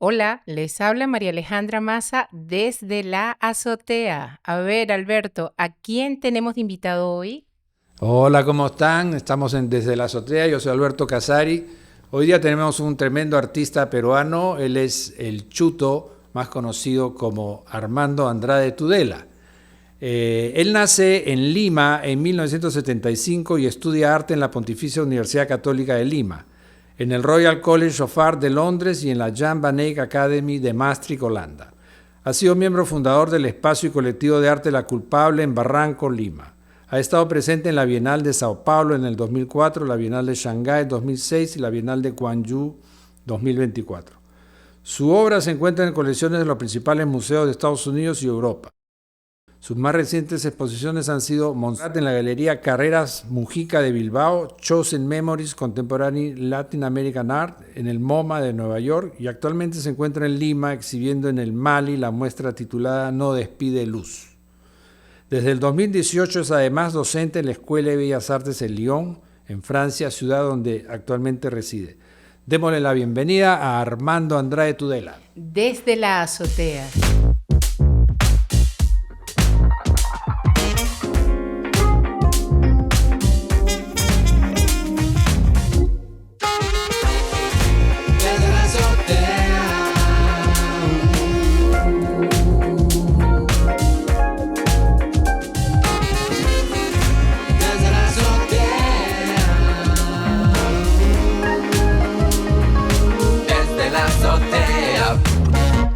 Hola, les habla María Alejandra Maza desde la azotea. A ver, Alberto, ¿a quién tenemos de invitado hoy? Hola, ¿cómo están? Estamos Desde la Azotea, yo soy Alberto Casari. Hoy día tenemos un tremendo artista peruano, él es el Chuto, más conocido como Armando Andrade Tudela. Él nace en Lima en 1975 y estudia arte en la Pontificia Universidad Católica de Lima, en el Royal College of Art de Londres y en la Jan van Eyck Academy de Maastricht, Holanda. Ha sido miembro fundador del espacio y colectivo de arte La Culpable en Barranco, Lima. Ha estado presente en la Bienal de Sao Paulo en el 2004, la Bienal de Shanghái en 2006 y la Bienal de Gwangju 2024. Su obra se encuentra en colecciones de los principales museos de Estados Unidos y Europa. Sus más recientes exposiciones han sido Montserrat en la Galería Carreras Mujica de Bilbao, Chosen Memories Contemporary Latin American Art en el MoMA de Nueva York y actualmente se encuentra en Lima exhibiendo en el Mali la muestra titulada No despide luz. Desde el 2018 es además docente en la Escuela de Bellas Artes en Lyon, en Francia, ciudad donde actualmente reside. Démosle la bienvenida a Armando Andrade Tudela. Desde la azotea.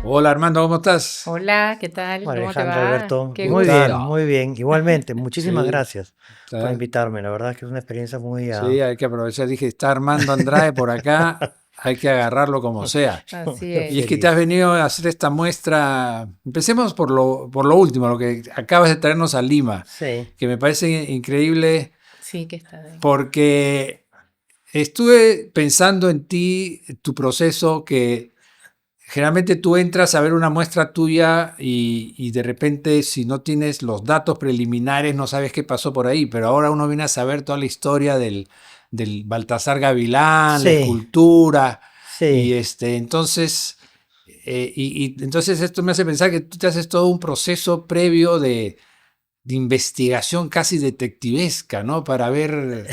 Hola Armando, ¿cómo estás? Hola, ¿qué tal? ¿Cómo te Alejandro, va? Alberto, Qué muy gusto. bien, muy bien. Igualmente, muchísimas Sí, gracias por está- invitarme. La verdad que es una experiencia muy... sí, hay que aprovechar. Dije, está Armando Andrade por acá, hay que agarrarlo como sea. Así Yo Y es es. que te has feliz. venido a hacer esta muestra. Empecemos por lo último, lo que acabas de traernos a Lima, Sí, que me parece increíble Sí, que está bien. porque estuve pensando en ti, tu proceso, que generalmente tú entras a ver una muestra tuya y de repente si no tienes los datos preliminares no sabes qué pasó por ahí, pero ahora uno viene a saber toda la historia del Baltasar Gavilán, la sí, escultura, y sí. entonces esto me hace pensar que tú te haces todo un proceso previo de investigación casi detectivesca, ¿no? Para ver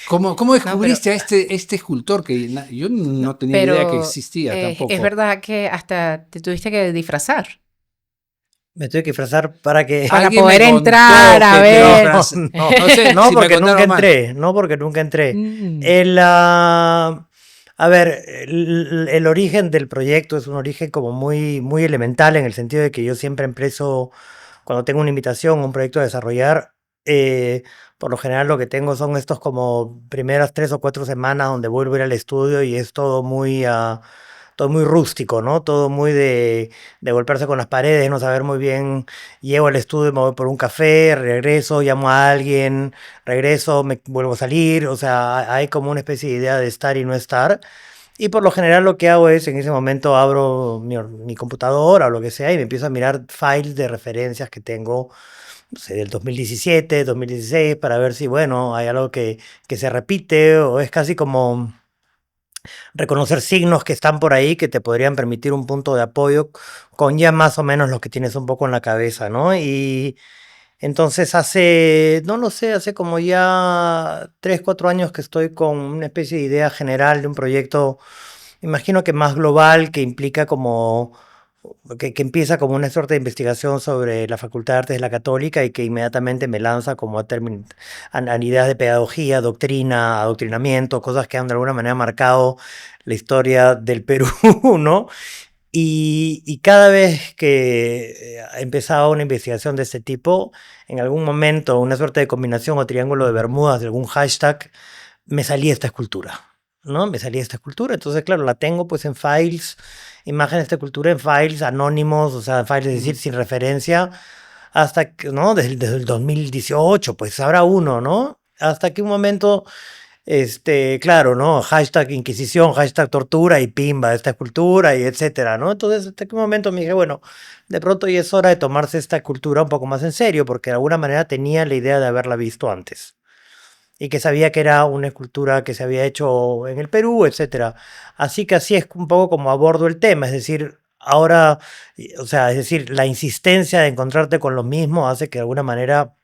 cómo No, pero, descubriste a este escultor que yo no, no tenía idea que pero existía es tampoco. verdad que hasta te tuviste que disfrazar Me tuve que disfrazar para que... para Alguien me poder entrar contó a que te No, ver. disfraz... no, No sé no, si me porque nunca contaron mal. entré, no, porque nunca entré. Mm, El, a ver, el origen del proyecto es un origen como muy, muy elemental en el sentido de que yo siempre empiezo, cuando tengo una invitación, un proyecto a desarrollar, por lo general lo que tengo son estos como primeras 3 o 4 semanas donde vuelvo a ir al estudio y es todo muy rústico, ¿no? Todo muy de golpearse con las paredes, no saber muy bien. Llego al estudio, me voy por un café, regreso, llamo a alguien, regreso, me vuelvo a salir. O sea, hay como una especie de idea de estar y no estar. Y por lo general lo que hago es, en ese momento abro mi computadora o lo que sea y me empiezo a mirar files de referencias que tengo, no sé, del 2017, 2016, para ver si, bueno, hay algo que se repite o es casi como reconocer signos que están por ahí que te podrían permitir un punto de apoyo con ya más o menos lo que tienes un poco en la cabeza, ¿no? Y entonces hace, no lo sé, hace como ya 3, 4 años que estoy con una especie de idea general de un proyecto, imagino que más global, que implica como que empieza como una suerte de investigación sobre la Facultad de Artes de la Católica y que inmediatamente me lanza como a ideas de pedagogía, doctrina, adoctrinamiento, cosas que han de alguna manera marcado la historia del Perú, ¿no? Y cada vez que empezaba una investigación de este tipo, en algún momento, una suerte de combinación o triángulo de Bermudas de algún hashtag, me salía esta escultura, ¿no? Me salía esta escultura. Entonces, claro, la tengo pues en files, imágenes de esta escultura en files anónimos, o sea, files, es decir, sin referencia, hasta que, ¿no? Desde el 2018, pues habrá uno, ¿no? Hasta que un momento claro, ¿no? Hashtag Inquisición, hashtag tortura y pimba, esta cultura y etcétera, ¿no? Entonces, hasta qué momento me dije, bueno, de pronto ya es hora de tomarse esta cultura un poco más en serio, porque de alguna manera tenía la idea de haberla visto antes. y que sabía que era una escultura que se había hecho en el Perú, etcétera. Así que así es un poco como abordo el tema, es decir, ahora, o sea, es decir, la insistencia de encontrarte con lo mismo hace que de alguna manera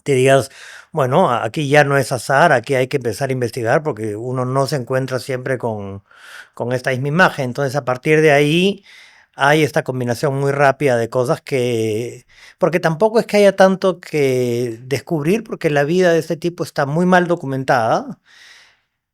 te digas, bueno, aquí ya no es azar, aquí hay que empezar a investigar porque uno no se encuentra siempre con esta misma imagen. Entonces, a partir de ahí hay esta combinación muy rápida de cosas que... Porque tampoco es que haya tanto que descubrir, porque la vida de este tipo está muy mal documentada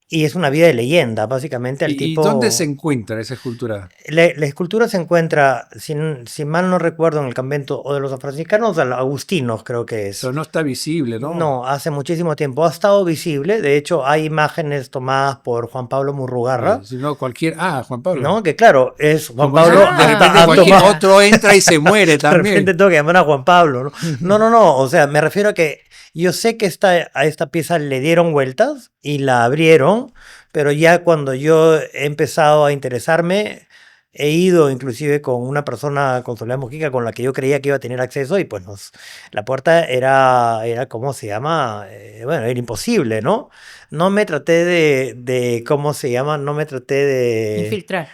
y es una vida de leyenda. Básicamente, el ¿Y dónde se tipo... encuentra esa escultura? La escultura se encuentra, si mal no recuerdo, en el convento o de los franciscanos o de los agustinos, creo que es. Pero no está visible, ¿no? No, hace muchísimo tiempo ha estado visible. De hecho, hay imágenes tomadas por Juan Pablo Murrugarra, Si no, cualquier... Ah, Juan Pablo. ¿no? Que claro, es Juan Como dice, Pablo. de repente ha cualquier tomado- otro entra y se muere de repente también. tengo que llamar a Juan Pablo, ¿no? No, no, no. O sea, me refiero a que yo sé que a esta pieza le dieron vueltas y la abrieron, pero ya cuando yo he empezado a interesarme, he ido inclusive con una persona, con Soledad Mojica, con la que yo creía que iba a tener acceso y pues la puerta era ¿cómo se llama? Bueno, era imposible, ¿no? No me traté ¿cómo se llama? No me traté de... Infiltrar.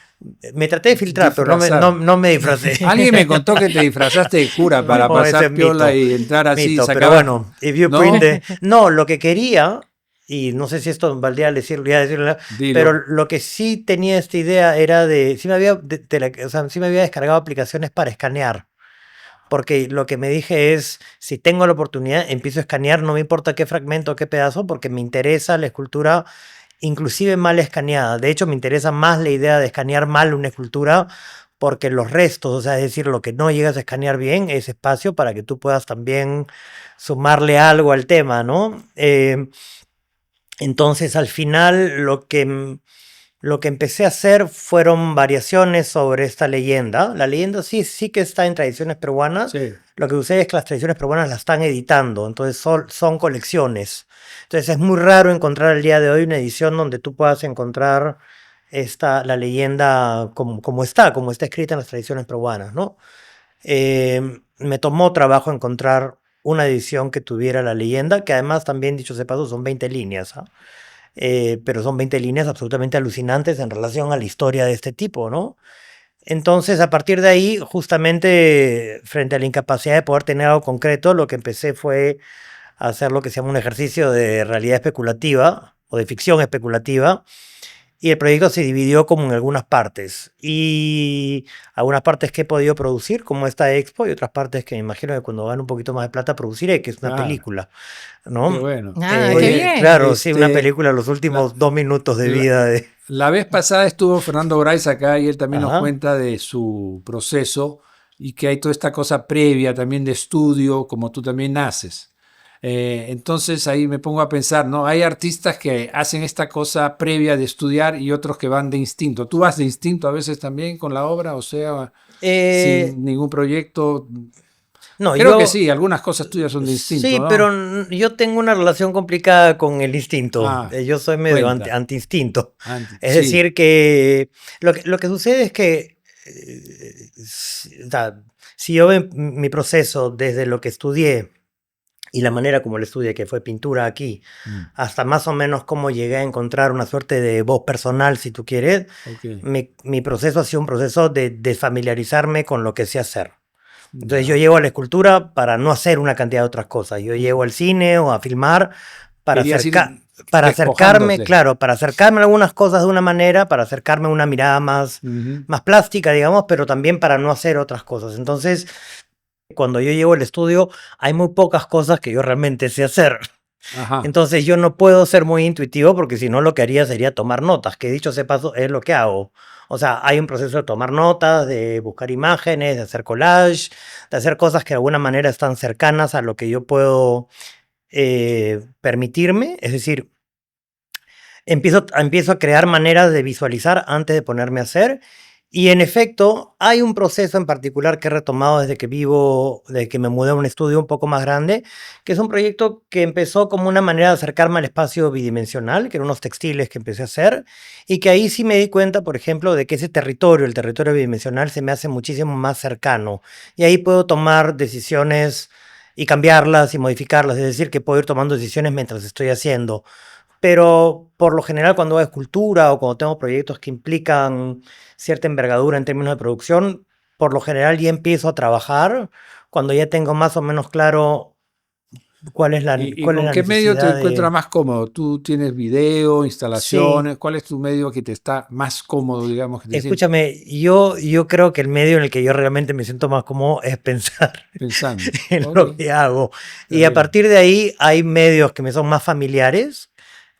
Me traté de filtrar, pero Disfrazar. no me disfracé. Alguien me contó que te disfrazaste de cura para No, ese pasar es piola mito. y entrar así y Mito, sacar. pero bueno, if you ¿No? print No, lo que quería, y no sé si esto valdría decirlo, Dilo. pero lo que sí tenía esta idea era sí me había, o sea, sí me había descargado aplicaciones para escanear. Porque lo que me dije es, si tengo la oportunidad, empiezo a escanear, no me importa qué fragmento, qué pedazo, porque me interesa la escultura, inclusive mal escaneada. De hecho, me interesa más la idea de escanear mal una escultura, porque los restos, o sea, es decir, lo que no llegas a escanear bien es espacio para que tú puedas también sumarle algo al tema, ¿no? Entonces, al final, lo que empecé a hacer fueron variaciones sobre esta leyenda. La leyenda sí que está en tradiciones peruanas. Sí. Lo que sucede es que las tradiciones peruanas la están editando, entonces son colecciones. Entonces es muy raro encontrar al día de hoy una edición donde tú puedas encontrar la leyenda como está escrita en las tradiciones peruanas, ¿no? Me tomó trabajo encontrar una edición que tuviera la leyenda, que además también, dicho sea de paso, son 20 líneas, ¿ah? Pero son 20 líneas absolutamente alucinantes en relación a la historia de este tipo, ¿no? Entonces, a partir de ahí, justamente frente a la incapacidad de poder tener algo concreto, lo que empecé fue a hacer lo que se llama un ejercicio de realidad especulativa o de ficción especulativa. Y el proyecto se dividió como en algunas partes. Y algunas partes que he podido producir, como esta expo, y otras partes que me imagino que cuando gane un poquito más de plata produciré, que es una Claro. película, ¿no? Qué bueno. Ah, Eh, qué bien. Claro, sí, una Este, película, los últimos 2 minutos de vida de... La vez pasada estuvo Fernando Brais acá y él también nos Ajá. cuenta de su proceso y que hay toda esta cosa previa también de estudio, como tú también haces. Entonces ahí me pongo a pensar, ¿no? Hay artistas que hacen esta cosa previa de estudiar y otros que van de instinto. ¿Tú vas de instinto a veces también con la obra? O sea, sin ningún proyecto. No, Creo que sí, algunas cosas tuyas son de instinto, Sí, ¿no? pero yo tengo una relación complicada con el instinto. Ah, Yo soy medio cuenta. anti-instinto. Es Sí, decir, que lo que sucede es que o sea, si yo veo mi proceso desde lo que estudié y la manera como lo estudié, que fue pintura aquí, hasta más o menos cómo llegué a encontrar una suerte de voz personal, si tú quieres, ok. mi proceso ha sido un proceso de desfamiliarizarme con lo que sé hacer. Entonces yo llego a la escultura para no hacer una cantidad de otras cosas. Yo llego al cine o a filmar para, Querías ir para acercarme, despojándote. claro, para acercarme a algunas cosas de una manera, para acercarme a una mirada más plástica, digamos, pero también para no hacer otras cosas. Entonces, cuando yo llego al estudio, hay muy pocas cosas que yo realmente sé hacer. Ajá. Entonces yo no puedo ser muy intuitivo porque si no lo que haría sería tomar notas, que dicho sea paso es lo que hago. O sea, hay un proceso de tomar notas, de buscar imágenes, de hacer collage, de hacer cosas que de alguna manera están cercanas a lo que yo puedo permitirme. Es decir, empiezo a crear maneras de visualizar antes de ponerme a hacer. Y en efecto, hay un proceso en particular que he retomado desde que me mudé a un estudio un poco más grande, que es un proyecto que empezó como una manera de acercarme al espacio bidimensional, que eran unos textiles que empecé a hacer, y que ahí sí me di cuenta, por ejemplo, de que ese territorio, el territorio bidimensional, se me hace muchísimo más cercano. Y ahí puedo tomar decisiones y cambiarlas y modificarlas, es decir, que puedo ir tomando decisiones mientras estoy haciendo. Pero por lo general cuando hago escultura o cuando tengo proyectos que implican cierta envergadura en términos de producción, por lo general ya empiezo a trabajar cuando ya tengo más o menos claro ¿Y cuál es con la qué medio te necesidad encuentras de... más cómodo? ¿Tú tienes video, Sí, instalaciones? ¿Cuál es tu medio que te está más cómodo, digamos, que te sientes escúchame, yo creo que el medio en el que yo realmente me siento más cómodo es pensar pensando? en Ok, lo que hago. está Y a bien. partir de ahí hay medios que me son más familiares.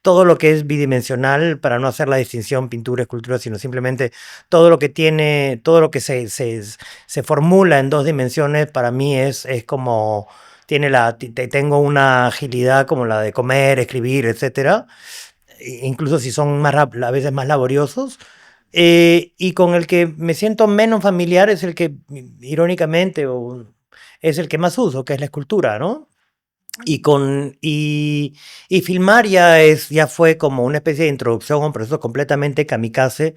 Todo lo que es bidimensional, para no hacer la distinción pintura, escultura, sino simplemente todo lo que tiene, todo lo que se formula en dos dimensiones, para mí es como, tengo una agilidad como la de comer, escribir, etcétera, incluso si son a veces más laboriosos. Y con el que me siento menos familiar es el que, irónicamente, es el que más uso, que es la escultura, ¿no? Y filmar ya fue como una especie de introducción a un proceso completamente kamikaze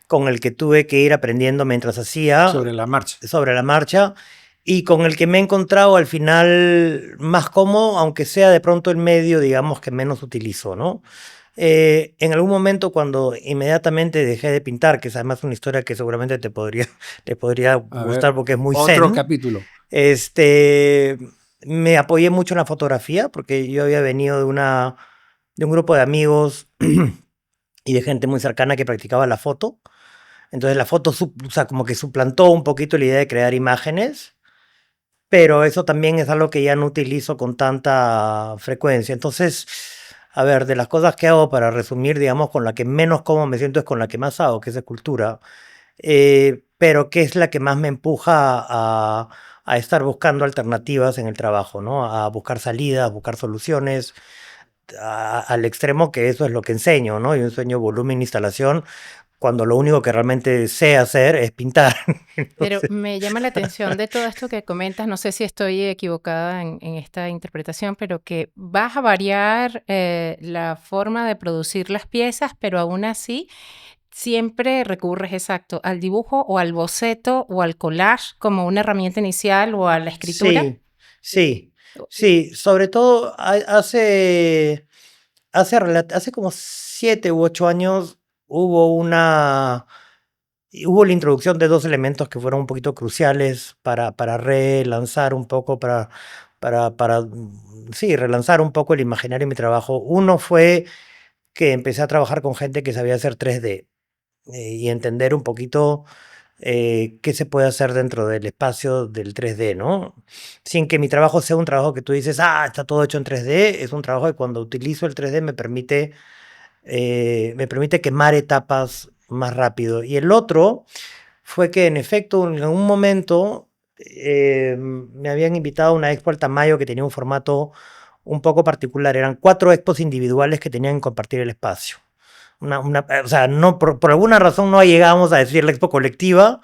con el que tuve que ir aprendiendo mientras hacía Sobre la marcha. sobre la marcha y con el que me he encontrado al final más cómodo, aunque sea de pronto el medio, digamos, que menos utilizo, ¿no? En algún momento cuando inmediatamente dejé de pintar, que es además una historia que seguramente te podría A ver, gustar porque es muy otro zen, capítulo. este, me apoyé mucho en la fotografía porque yo había venido de un grupo de amigos y de gente muy cercana que practicaba la foto. Entonces la foto, o sea, como que suplantó un poquito la idea de crear imágenes, pero eso también es algo que ya no utilizo con tanta frecuencia. Entonces, a ver, de las cosas que hago para resumir, digamos, con la que menos cómodo me siento es con la que más hago, que es escultura, pero que es la que más me empuja a estar buscando alternativas en el trabajo, ¿no? A buscar salidas, buscar soluciones, al extremo que eso es lo que enseño, ¿no? Yo enseño volumen, instalación, cuando lo único que realmente sé hacer es pintar. Pero Entonces, me llama la atención de todo esto que comentas, no sé si estoy equivocada en esta interpretación, pero que vas a variar la forma de producir las piezas, pero aún así siempre recurres exacto al dibujo o al boceto o al collage como una herramienta inicial o a la escritura. sí, sí, sí, sobre todo hace como 7 u 8 años hubo hubo la introducción de dos elementos que fueron un poquito cruciales para relanzar un poco, sí, relanzar un poco el imaginario de mi trabajo. Uno fue que empecé a trabajar con gente que sabía hacer 3D y entender un poquito qué se puede hacer dentro del espacio del 3D, ¿no? Sin que mi trabajo sea un trabajo que tú dices, ah, está todo hecho en 3D, es un trabajo que cuando utilizo el 3D me permite quemar etapas más rápido. Y el otro fue que en efecto en un momento me habían invitado a una expo al Tamayo que tenía un formato un poco particular. Eran 4 expos individuales que tenían que compartir el espacio. O sea, no, por alguna razón no llegábamos a decir la expo colectiva,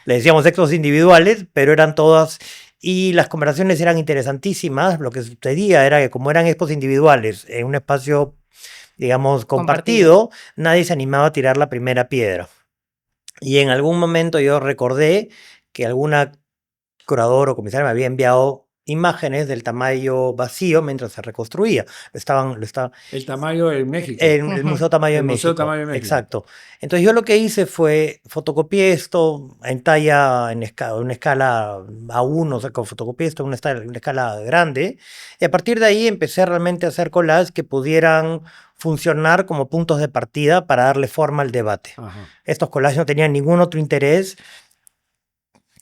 le decíamos expos individuales, pero eran todas, y las conversaciones eran interesantísimas. Lo que sucedía era que como eran expos individuales en un espacio, digamos, Compartido. compartido, nadie se animaba a tirar la primera piedra. Y en algún momento yo recordé que alguna curador o comisario me había enviado imágenes del Tamayo vacío mientras se reconstruía. El Tamayo en México. En el Ujú. Museo Tamayo de El Museo México, Tamayo de México. exacto. Entonces yo lo que hice fue fotocopié esto en talla, una escala A1, o sea, con fotocopié esto en una escala grande, y a partir de ahí empecé realmente a hacer collages que pudieran funcionar como puntos de partida para darle forma al debate. Ajá. Estos collages no tenían ningún otro interés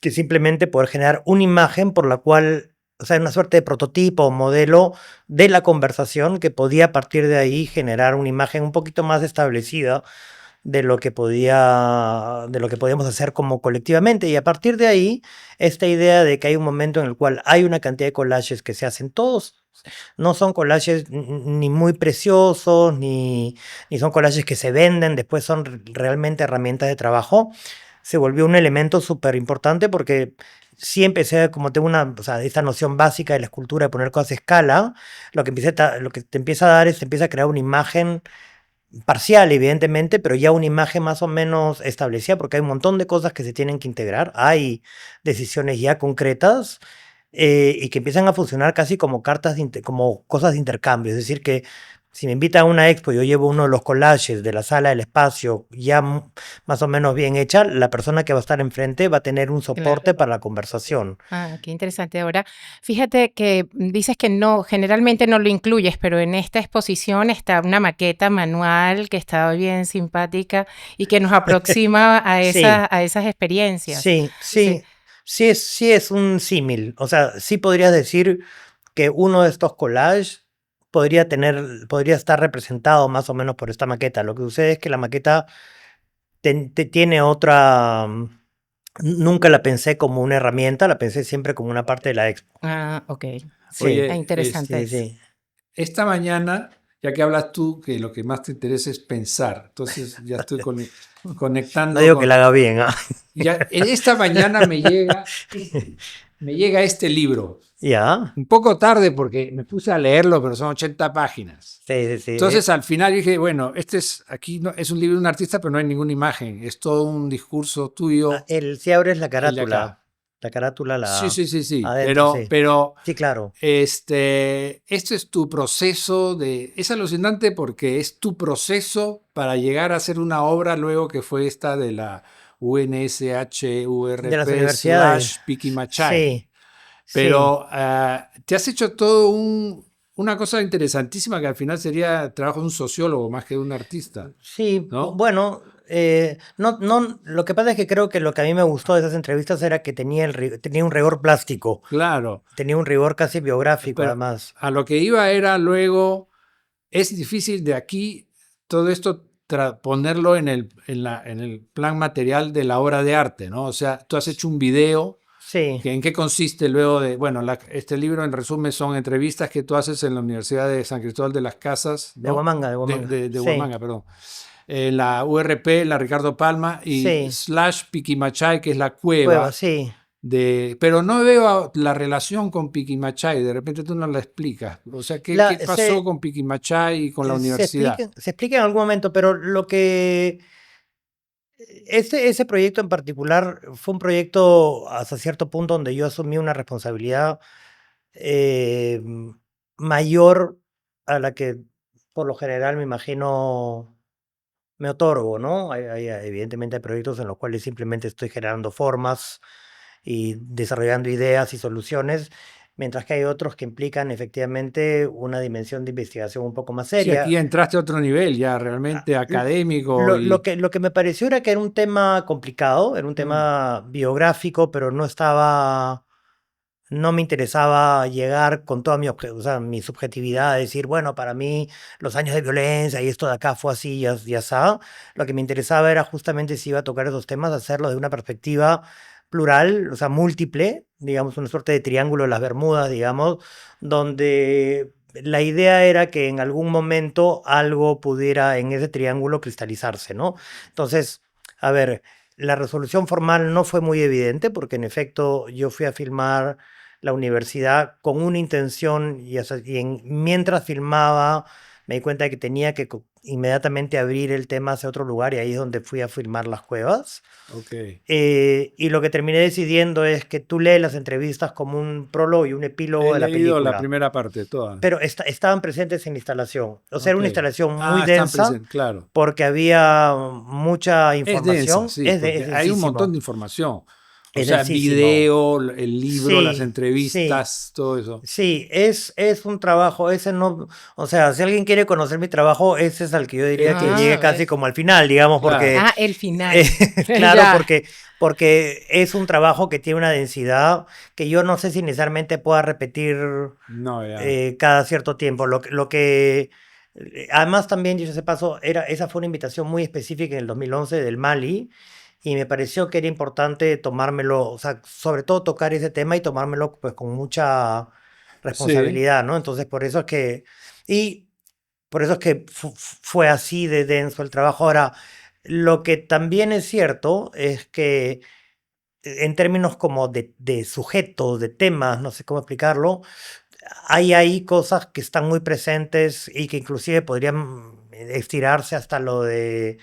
que simplemente poder generar una imagen por la cual, o sea, una suerte de prototipo o modelo de la conversación que podía a partir de ahí generar una imagen un poquito más establecida de lo que podíamos hacer como colectivamente. Y a partir de ahí, esta idea de que hay un momento en el cual hay una cantidad de collages que se hacen todos. No son collages ni muy preciosos, ni son collages que se venden, después son realmente herramientas de trabajo. Se volvió un elemento súper importante porque sí empecé, como tengo o sea, esta noción básica de la escultura, de poner cosas a escala, lo que te empieza a dar es, te empieza a crear una imagen parcial, evidentemente, pero ya una imagen más o menos establecida, porque hay un montón de cosas que se tienen que integrar, hay decisiones ya concretas, y que empiezan a funcionar casi como como cosas de intercambio. Es decir, que si me invitan a una expo y yo llevo uno de los collages de la sala del espacio ya más o menos bien hecha, la persona que va a estar enfrente va a tener un Claro. soporte para la conversación. Ah, qué interesante. Ahora, fíjate que dices que no, generalmente no lo incluyes, pero en esta exposición está una maqueta manual que está bien simpática y que nos aproxima a Sí, a esas experiencias. sí, Sí. sí es un símil. O sea, sí podrías decir que uno de estos collages podría estar representado más o menos por esta maqueta. Lo que sucede es que la maqueta tiene otra. Nunca la pensé como una herramienta, la pensé siempre como una parte de la expo. Ah, ok. Sí, Sí, ah, Oye, interesante sí, eso. sí. esta mañana, ya que hablas tú, que lo que más te interesa es pensar, entonces ya estoy No conectando digo que la con... haga bien, ¿ah? Ya, en esta mañana me llega este libro. Ya. Un poco tarde porque me puse a leerlo, pero son 80 páginas. Sí, sí, sí. Entonces al final dije, bueno, aquí no, es un libro de un artista, pero no hay ninguna imagen, es todo un discurso tuyo, Si abres el de acá. la carátula Sí, la sí, sí, sí, adentro, sí. pero Sí, claro. este es tu proceso es alucinante porque es tu proceso para llegar a hacer una obra luego que fue esta de la De las UNSHURP universidades. / Piki Machay. Sí, sí, Pero te has hecho todo una cosa interesantísima que al final sería trabajo de un sociólogo más que de un artista, sí. ¿no? Bueno, lo que pasa es que creo que lo que a mí me gustó de esas entrevistas era que tenía un rigor plástico, Claro, tenía un rigor casi biográfico, pero además. a lo que iba era luego, es difícil de aquí todo esto ponerlo en el plan material de la obra de arte, ¿no? O sea, tú has hecho un video. Sí, ¿En qué consiste luego de, bueno, este libro en resumen son entrevistas que tú haces en la Universidad de San Cristóbal de las Casas, de ¿no? Huamanga, de Huamanga. De Sí, Huamanga, perdón. La URP, la Ricardo Palma y sí. / Piquimachay, que es la Cueva, cueva sí. pero no veo la relación con Piquimachay, de repente tú nos la explicas. O sea, La, qué pasó con Piquimachay y con la universidad? se explica en algún momento, pero ese proyecto en particular fue un proyecto hasta cierto punto donde yo asumí una responsabilidad eh, mayor a la que por lo general me imagino me otorgo, ¿no? Evidentemente hay proyectos en los cuales simplemente estoy generando formas y desarrollando ideas y soluciones, mientras que hay otros que implican efectivamente una dimensión de investigación un poco más Sí, aquí seria. entraste a otro nivel ya realmente académico Lo y... lo que me pareció era que era un tema complicado, era un Mm, tema biográfico, pero no me interesaba llegar con toda o sea, mi subjetividad a decir, bueno, para mí los años de violencia y esto de acá fue así y asá. Lo que me interesaba era justamente si iba a tocar esos temas, hacerlo de una perspectiva plural, o sea, múltiple, digamos, una suerte de triángulo de las Bermudas, digamos, donde la idea era que en algún momento algo pudiera en ese triángulo cristalizarse, ¿no? Entonces, a ver, la resolución formal no fue muy evidente porque en efecto yo fui a filmar la universidad con una intención mientras filmaba me di cuenta de que tenía que inmediatamente abrir el tema hacia otro lugar y ahí es donde fui a filmar las cuevas. ok. Y lo que terminé decidiendo es que tú lees las entrevistas como un prólogo y un epílogo He de la leído la película, primera parte, toda. pero estaban presentes en la instalación. O sea, era Ok. una instalación muy Ah, están densa presentes, claro. porque había mucha Es densa, información. sí, Es porque hay un montón densísimo, de información. O es sea, densísimo. video, el libro, las Sí, sí. entrevistas, todo eso. Sí, es un trabajo, ese no, o sea, si alguien quiere conocer mi trabajo, ese es al que yo diría Este que es, llegue Ah, casi ¿ves? como al final, digamos, claro. porque, Ah, el final. claro, Ya. porque es un trabajo que tiene una densidad que yo no sé si necesariamente pueda repetir No, ya. cada cierto tiempo. Además también, dicho ese paso, esa fue una invitación muy específica en el 2011 del Mali, y me pareció que era importante tomármelo, o sea, sobre todo tocar ese tema y tomármelo pues con mucha Sí. responsabilidad, ¿no? Entonces, y por eso es que fue así de denso el trabajo. Ahora, lo que también es cierto es que en términos como de sujetos, de temas, no sé cómo explicarlo, hay ahí cosas que están muy presentes y que inclusive podrían estirarse hasta lo de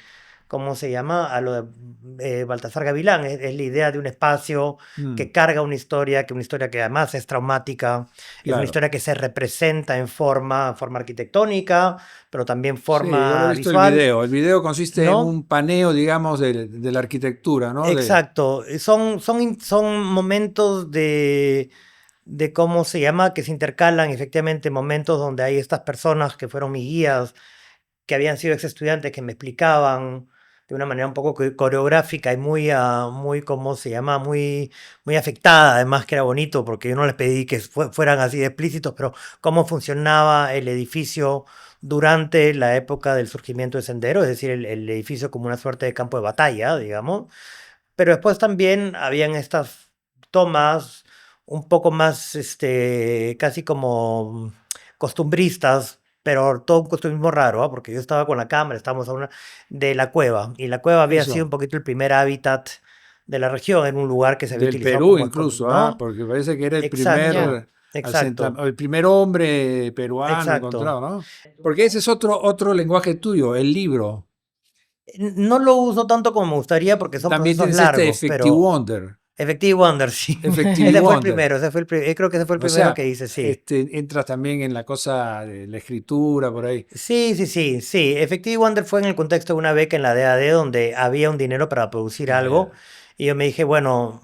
¿cómo se llama? A lo de Baltasar Gavilán. Es la idea de un espacio Mm, que carga una historia que además es traumática, es una claro. historia que se representa en forma arquitectónica, pero también Sí, yo lo he forma visto el visual, video. El video consiste en ¿no? un paneo, digamos, de la arquitectura, ¿no? Exacto. Son momentos de cómo se llama, que se intercalan efectivamente momentos donde hay estas personas que fueron mis guías, que habían sido ex estudiantes, que me explicaban de una manera un poco coreográfica y muy, muy, ¿cómo se llama? Muy afectada, además que era bonito, porque yo no les pedí que fueran así de explícitos, pero cómo funcionaba el edificio durante la época del surgimiento de Sendero, es decir, el edificio como una suerte de campo de batalla, digamos. Pero después también habían estas tomas un poco más, casi como costumbristas, pero todo un costumbrismo raro, ¿ah? Porque yo estaba con la cámara, estábamos a una de la cueva, y la cueva había sido un Eso. poquito el primer hábitat de la región, en un lugar que se había Del utilizado Perú como, incluso, ¿ah? ¿no? Porque parece que era el Ya. Exacto, primer exacto, el primer hombre peruano exacto. encontrado, ¿no? Porque ese es otro lenguaje tuyo, el libro. No lo uso tanto como me gustaría porque son También procesos tienes este largos, Effective pero Wonder. Effective Wonder, sí. Effective Ese fue el Wonder. primero, creo que ese fue el O primero sea, que hice, sí. entras también en la cosa de la escritura por ahí. Sí, sí, sí, sí. Effective Wonder fue en el contexto de una beca en la DAD donde había un dinero para producir Ah, algo ya. y yo me dije, bueno,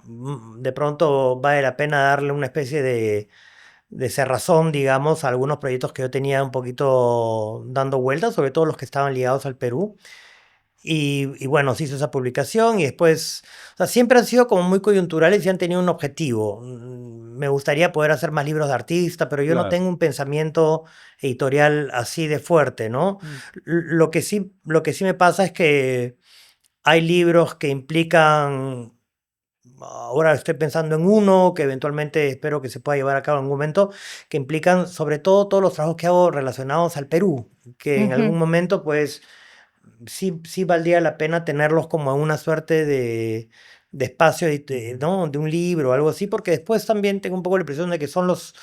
de pronto vale la pena darle una especie de cerrazón, digamos, a algunos proyectos que yo tenía un poquito dando vueltas, sobre todo los que estaban ligados al Perú. Y bueno, se hizo esa publicación y después, o sea, siempre han sido como muy coyunturales y han tenido un objetivo. Me gustaría poder hacer más libros de artista, pero yo no Claro. tengo un pensamiento editorial así de fuerte, ¿no? Mm. Lo que sí me pasa es que hay libros que implican, ahora estoy pensando en uno que eventualmente espero que se pueda llevar a cabo en algún momento, que implican sobre todo todos los trabajos que hago relacionados al Perú, que en Ujú. algún momento pues sí valdría la pena tenerlos como en una suerte de espacio, ¿no? De un libro o algo así, porque después también tengo un poco la impresión de que son los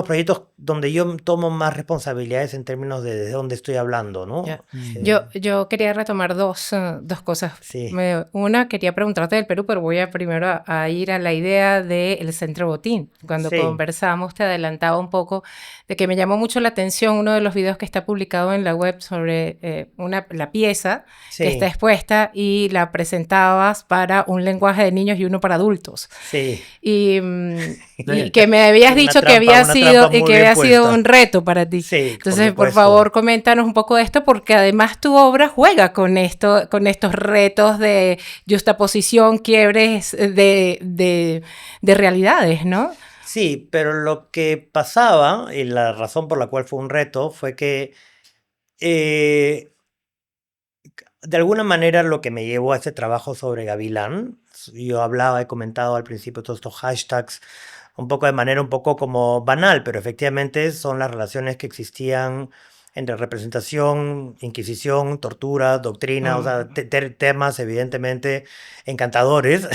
proyectos donde yo tomo más responsabilidades en términos de dónde estoy hablando, Ya. ¿no? Mm. Yo quería retomar dos cosas. Sí, Una, quería preguntarte del Perú, pero voy a primero a ir a la idea del Centro Botín. Cuando sí, conversamos, te adelantaba un poco de que me llamó mucho la atención uno de los videos que está publicado en la web sobre la pieza que está sí, expuesta y la presentabas para un lenguaje de niños y uno para adultos. sí. Y que me habías dicho Una trampa y muy que bien había sido puesta. un reto para ti. Sí, por Entonces, por supuesto. favor, coméntanos un poco de esto, porque además tu obra juega con esto, con estos retos de justaposición, quiebres de realidades, ¿no? Sí, pero lo que pasaba, y la razón por la cual fue un reto, fue que eh, de alguna manera lo que me llevó a este trabajo sobre Gavilán, yo hablaba, he comentado al principio todos estos hashtags, un poco de manera un poco como banal, pero efectivamente son las relaciones que existían entre representación, inquisición, tortura, doctrina, o Mm. sea, temas evidentemente encantadores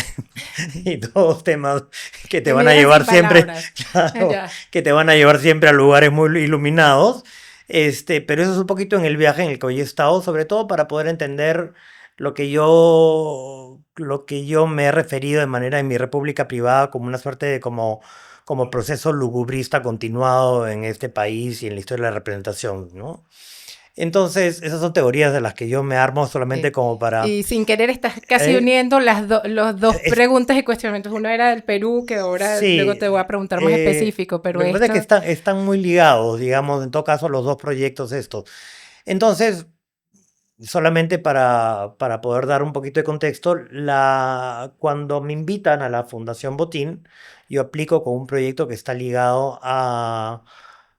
y todos temas que te Que me van a dejas llevar sin siempre, palabras. claro, Ya. que te van a llevar siempre a lugares muy iluminados. Pero eso es un poquito en el viaje en el que hoy he estado, sobre todo para poder entender lo que yo me he referido de manera en mi república privada como una suerte de como proceso lugubrista continuado en este país y en la historia de la representación, ¿no? Entonces, esas son teorías de las que yo me armo solamente Sí. como para... Y sin querer estás casi eh, uniendo los dos es- preguntas y cuestionamientos. Uno era del Perú, que ahora luego sí, te voy a preguntar más específico, pero lo que pasa es que esto, están muy ligados, digamos, en todo caso, los dos proyectos estos. Entonces, solamente para poder dar un poquito de contexto, cuando me invitan a la Fundación Botín, yo aplico con un proyecto que está ligado a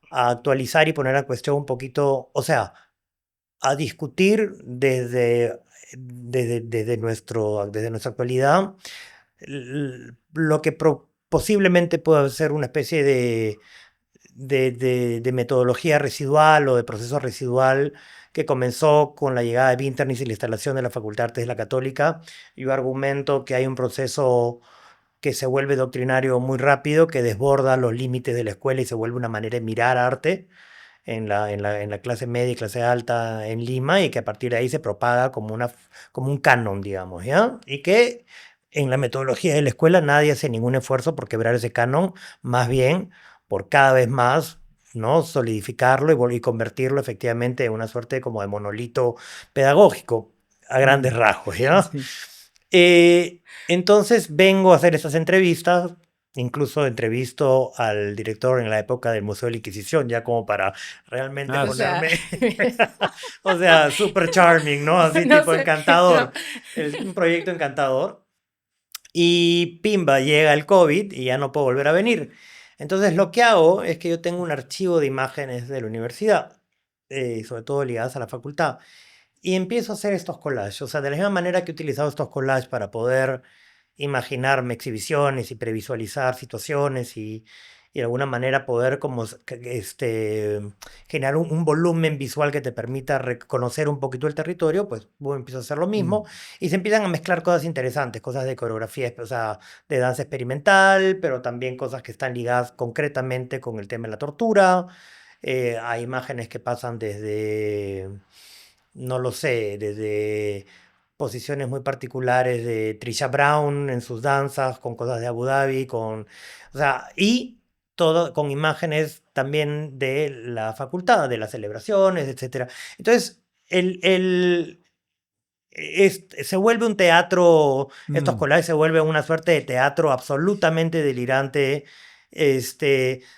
actualizar y poner a cuestión un poquito, o sea, a discutir desde nuestra actualidad lo que posiblemente pueda ser una especie de metodología residual o de proceso residual que comenzó con la llegada de Vinternis y la instalación de la Facultad de Artes de la Católica. Yo argumento que hay un proceso que se vuelve doctrinario muy rápido, que desborda los límites de la escuela y se vuelve una manera de mirar arte en la clase media y clase alta en Lima, y que a partir de ahí se propaga como un canon, digamos, ¿ya? Y que en la metodología de la escuela nadie hace ningún esfuerzo por quebrar ese canon, más bien por cada vez más, ¿no? Solidificarlo y convertirlo efectivamente en una suerte como de monolito pedagógico, a grandes rasgos, ¿ya? Sí. Entonces vengo a hacer estas entrevistas, incluso entrevisto al director en la época del Museo de la Inquisición, ya como para realmente O sea, ponerme, o sea, super charming, ¿no? Así no tipo sé, no. encantador, un proyecto encantador. Y pimba, llega el COVID y ya no puedo volver a venir. Entonces lo que hago es que yo tengo un archivo de imágenes de la universidad, sobre todo ligadas a la facultad, y empiezo a hacer estos collages. O sea, de la misma manera que he utilizado estos collages para poder imaginarme exhibiciones y previsualizar situaciones y de alguna manera poder como generar un volumen visual que te permita reconocer un poquito el territorio, pues bueno, empiezo a hacer lo mismo y se empiezan a mezclar cosas interesantes, cosas de coreografía, o sea, de danza experimental, pero también cosas que están ligadas concretamente con el tema de la tortura. Hay imágenes que pasan desde, no lo sé, desde posiciones muy particulares de Trisha Brown en sus danzas, con cosas de Abu Dhabi, o sea, y todo con imágenes también de la facultad, de las celebraciones, etcétera. Entonces, se vuelve un teatro, estos Mm. collages se vuelven una suerte de teatro absolutamente delirante,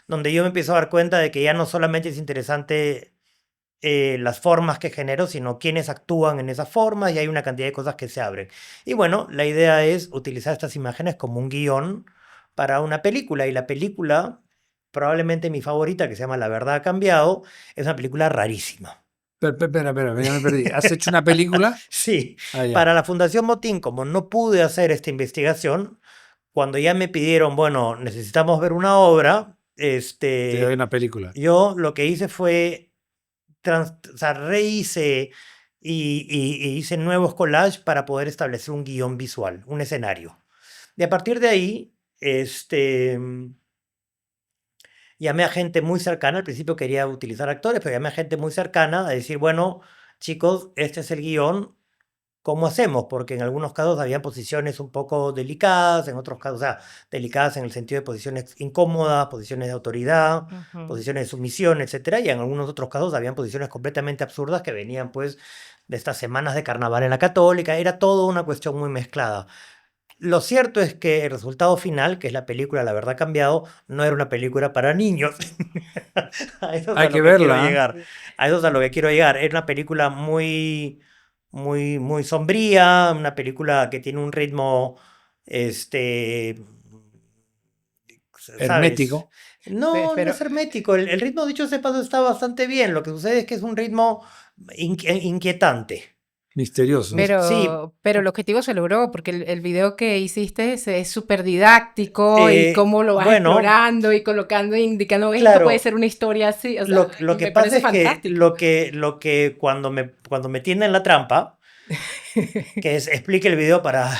donde yo me empiezo a dar cuenta de que ya no solamente es interesante las formas que genero, sino quienes actúan en esas formas, y hay una cantidad de cosas que se abren. Y bueno, la idea es utilizar estas imágenes como un guión para una película, y la película, probablemente mi favorita, que se llama La verdad ha cambiado, es una película rarísima. Espera, ya me perdí. ¿Has hecho una película? Sí, Ah, ya. para la Fundación Motín, como no pude hacer esta investigación, cuando ya me pidieron, bueno, necesitamos ver una obra, Te doy una película. yo lo que hice fue o sea, rehice y hice nuevos collages para poder establecer un guión visual, un escenario. Y a partir de ahí, llamé a gente muy cercana. Al principio quería utilizar actores, pero llamé a gente muy cercana a decir, bueno, chicos, este es el guión, ¿cómo hacemos? Porque en algunos casos había posiciones un poco delicadas, en otros casos, o sea, delicadas en el sentido de posiciones incómodas, posiciones de autoridad, Ujú. posiciones de sumisión, etcétera, y en algunos otros casos habían posiciones completamente absurdas que venían pues de estas semanas de carnaval en la Católica. Era todo una cuestión muy mezclada. Lo cierto es que el resultado final, que es la película La verdad ha cambiado, no era una película para niños. A eso es Hay a que lo que quiero verla, ¿ah? llegar. A eso es a lo que quiero llegar. Es una película muy sombría, una película que tiene un ritmo, este, ¿sabes? Hermético, No, no Pero, es hermético. El ritmo, dicho sea de paso, está bastante bien. Lo que sucede es que es un ritmo inquietante. misterioso. Sí, pero el objetivo se logró, porque el video que hiciste es súper didáctico y cómo lo vas bueno, explorando y colocando, indicando esto puede claro. ser una historia así, o sea, Lo y que me pasa parece es que fantástico. lo que cuando me tienden la trampa, que es explique el video para...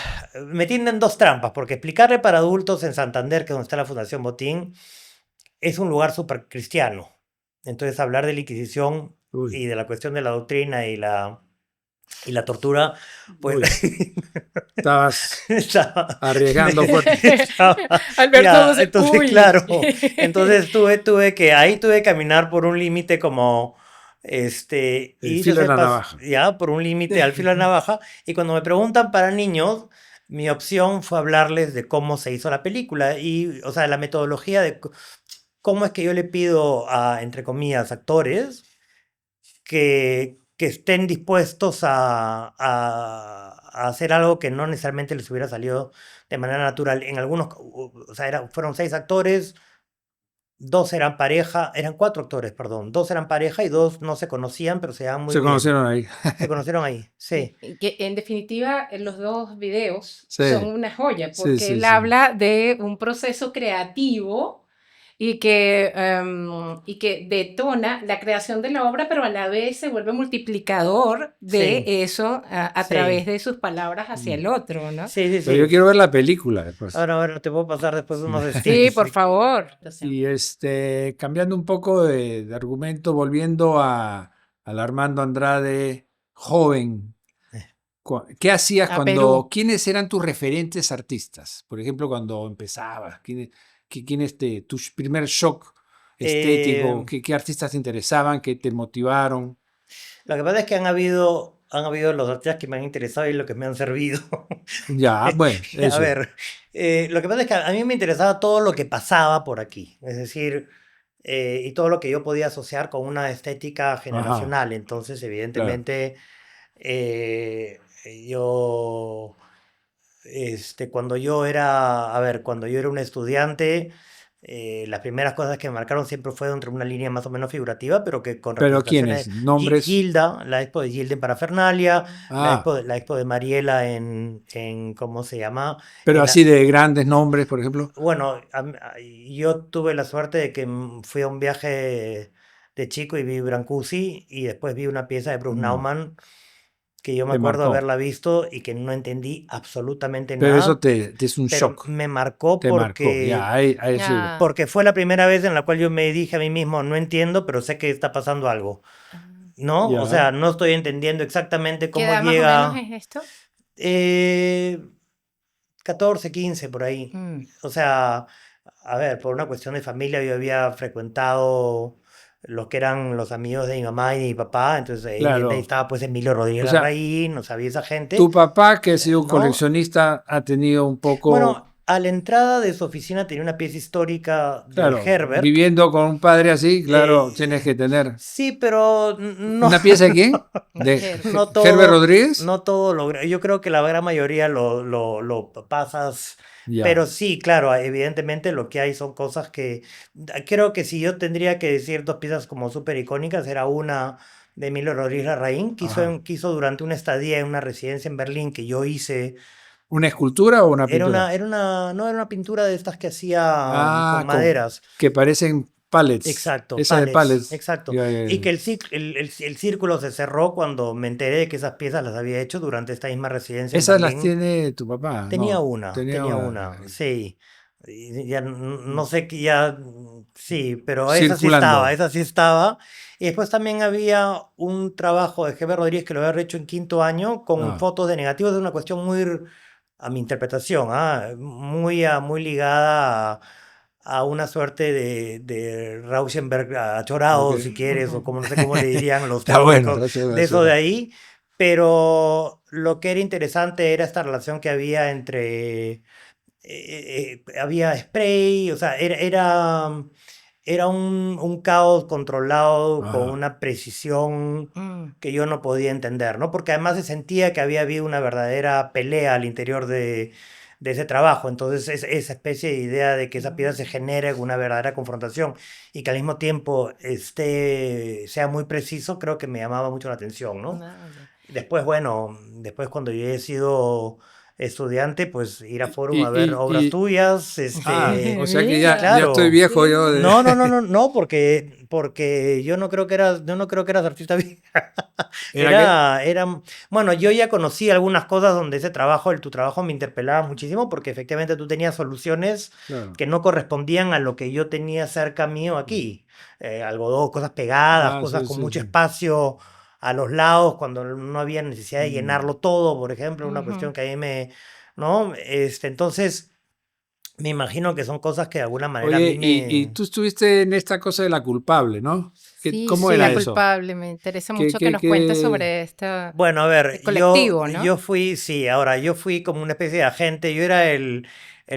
Me tienden dos trampas, porque explicarle para adultos en Santander, que es donde está la Fundación Botín, es un lugar súper cristiano. Entonces hablar de la Inquisición Uy, y de la cuestión de la doctrina y la tortura, pues uy. Estabas estaba, arriesgando fuerte. Alberto, ya, dice, entonces uy. claro, entonces ahí tuve que caminar por un límite como, y El dicho filo de la sepas, navaja. ya, por un límite al filo de la navaja, y cuando me preguntan para niños, mi opción fue hablarles de cómo se hizo la película, y, o sea, la metodología de cómo es que yo le pido a, entre comillas, actores, que estén dispuestos a hacer algo que no necesariamente les hubiera salido de manera natural. En algunos, o sea, fueron 6 actores, dos eran pareja, eran 4 actores, perdón, dos eran pareja y dos no se conocían, pero se llevaban muy Se bien. conocieron ahí. Se conocieron ahí, sí. Y que en definitiva los dos videos son Sí, una joya sí, porque sí, él sí. habla de un proceso creativo y que detona la creación de la obra, pero a la vez se vuelve multiplicador de Sí, eso a través sí, de sus palabras hacia el otro, ¿no? sí, sí, Pero yo sí. quiero ver la película después. Ahora te puedo pasar después unos Sí, sticks. por favor. Y cambiando un poco de argumento, volviendo al Armando Andrade joven, ¿qué hacías A Perú. quiénes eran tus referentes artistas? Por ejemplo, cuando empezabas, tu primer shock estético, Eh, qué artistas te interesaban, qué te motivaron? lo que pasa es que han habido los artistas que me han interesado y los que me han servido. Ya, bueno, A eso. ver, lo que pasa es que a mí me interesaba todo lo que pasaba por aquí, es decir, y todo lo que yo podía asociar con una estética Ajá, generacional. Entonces, claro. evidentemente, eh, yo, cuando yo era, a ver, cuando yo era un estudiante, las primeras cosas que me marcaron siempre fue entre una línea más o menos figurativa, pero que con Pero representaciones. ¿quiénes? ¿Nombres? Gilda, la expo de Gilda en Parafernalia, Ah, la expo de Mariela ¿cómo se llama? pero En así la, de grandes nombres, por ejemplo. bueno, yo tuve la suerte de que fui a un viaje de chico y vi Brancusi y después vi una pieza de Bruce Mm, Nauman que yo me te acuerdo marcó. haberla visto y que no entendí absolutamente Pero eso nada, te es un pero shock. me marcó Te marcó. Ya, ahí sí. Ah, porque fue la primera vez en la cual yo me dije a mí mismo, no entiendo, pero sé que está pasando algo, ah. ¿no? O Ya. sea, no estoy entendiendo exactamente ¿Qué cómo edad más o menos llega. es esto? eh, 14, 15 por ahí. Mm. O sea, a ver, por una cuestión de familia yo había frecuentado los que eran los amigos de mi mamá y de mi papá, entonces evidentemente ahí Claro. estaba pues Emilio Rodríguez O sea, Larraín, no sabía esa gente, tu papá, que ha sido un ¿no? coleccionista, ha tenido un poco, Bueno, a la entrada de su oficina tenía una pieza histórica de claro, Herbert. viviendo con un padre así, claro, tienes eh, que tener. sí, pero no, ¿Una pieza de quién? ¿De Herbert. Herbert Rodríguez? no todo lo, yo creo que la gran mayoría lo pasas, pero Ya. sí, claro, evidentemente lo que hay son cosas que, creo que si yo tendría que decir dos piezas como súper icónicas, era una de Emilio Rodríguez Larraín, Ajá. quiso durante una estadía en una residencia en Berlín que yo hice. ¿Una escultura o una pintura? No era una pintura de estas que hacía con Ah, maderas. que parecen pallets. Exacto, Esa de pallets, pallets. exacto. Ya, ya, Y ya. que el círculo se cerró cuando me enteré de que esas piezas las había hecho durante esta misma residencia en Esas las Berlín. tiene tu papá, no, tenía Tenía una una, sí. Y ya no sé qué sí, pero circulando. esa sí estaba. Y después también había un trabajo de G.B. Rodríguez que lo había hecho en quinto año con Ah, fotos de negativos de una cuestión muy, a mi interpretación, muy ligada a una suerte de Rauschenberg ok. achorado, si quieres, o como no sé cómo le dirían los Está bueno, teóricos gracias, de eso de gracias. ahí. Pero lo que era interesante era esta relación que había entre había spray, o sea, era un caos controlado con Ajá. una precisión Mm. que yo no podía entender, ¿no? Porque además se sentía que había habido una verdadera pelea al interior de ese trabajo. Entonces, esa especie de idea de que esa pieza se genere una verdadera confrontación y que al mismo tiempo sea muy preciso, creo que me llamaba mucho la atención, ¿no? Ah, ya. Después, bueno, después cuando yo he sido estudiante, pues ir a Forum a ver Y, obras y, tuyas, o sea que ya Mira, estoy claro. viejo qué yo de... No, porque yo no creo que eras artista vieja. ¿Era qué? Bueno, yo ya conocí algunas cosas donde tu trabajo me interpelaba muchísimo porque efectivamente tú tenías soluciones Claro. que no correspondían a lo que yo tenía cerca mío aquí. Algodón, cosas pegadas, Ah, cosas sí, con sí, mucho sí. espacio a los lados cuando no había necesidad de Mm. llenarlo todo, por ejemplo, una ujú. cuestión que a mí ¿no? Entonces, me imagino que son cosas que de alguna manera a Oye, mí y me... tú estuviste en esta cosa de la culpable, ¿no? Sí, ¿Cómo sí, la era eso? culpable. Me interesa ¿Qué, mucho que qué, nos cuentes qué? sobre este Bueno, a ver, colectivo, ¿no? yo fui, sí, ahora yo fui como una especie de agente, yo era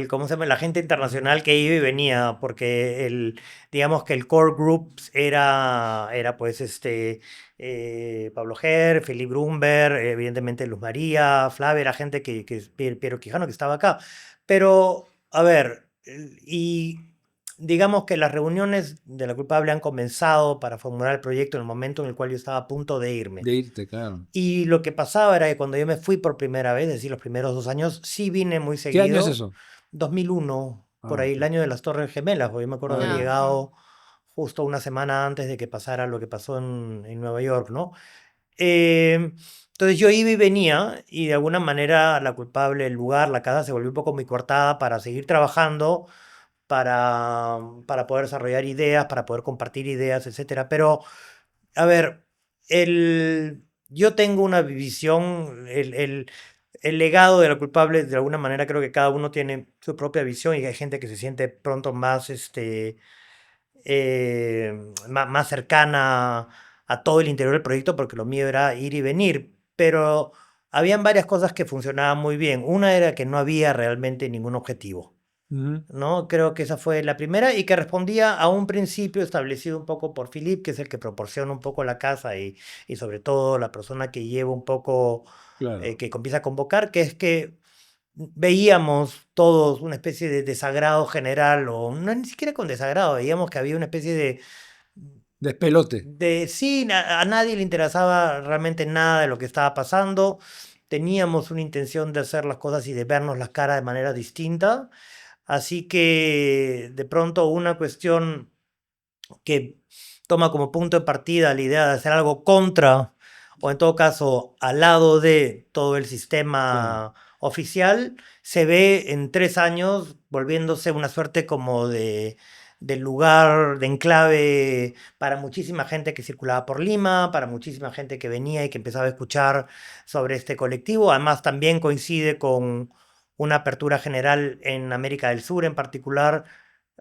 ¿cómo se llama? El agente internacional que iba y venía, porque digamos que el core group era pues Pablo Ger, Philip Grunberg, evidentemente Luz María, Flavia, era gente Piero Quijano que estaba acá. Pero, a ver, y digamos que las reuniones de la culpable han comenzado para formular el proyecto en el momento en el cual yo estaba a punto de irme. De irte, claro. Y lo que pasaba era que cuando yo me fui por primera vez, es decir, los primeros 2 años, sí vine muy ¿Qué año es seguido. eso? 2001. por Ah, ahí ok. el año de las Torres Gemelas, porque yo me acuerdo haber Ah, ya. Ajá. llegado justo una semana antes de que pasara lo que pasó en Nueva York, ¿no? Eh, entonces yo iba y venía y de alguna manera la culpable, el lugar, la casa se volvió un poco muy cortada para seguir trabajando, para poder desarrollar ideas, para poder compartir ideas, etcétera. Pero, a ver, yo tengo una visión, el legado de la culpable, de alguna manera creo que cada uno tiene su propia visión y hay gente que se siente pronto más, más cercana a todo el interior del proyecto porque lo mío era ir y venir, pero habían varias cosas que funcionaban muy bien. Una era que no había realmente ningún objetivo, Ujú. ¿no? Creo que esa fue la primera y que respondía a un principio establecido un poco por Philip, que es el que proporciona un poco la casa y sobre todo la persona que lleva un poco, Claro. que comienza a convocar, que es que veíamos todos una especie de desagrado general, o no ni siquiera con desagrado, veíamos que había una especie Despelote. sí, a nadie le interesaba realmente nada de lo que estaba pasando. Teníamos una intención de hacer las cosas y de vernos las caras de manera distinta. Así que de pronto una cuestión que toma como punto de partida la idea de hacer algo contra, o en todo caso al lado de todo el Claro. sistema oficial, se ve en 3 años volviéndose una suerte como de lugar, de enclave para muchísima gente que circulaba por Lima, para muchísima gente que venía y que empezaba a escuchar sobre este colectivo. Además también coincide con una apertura general en América del Sur en particular.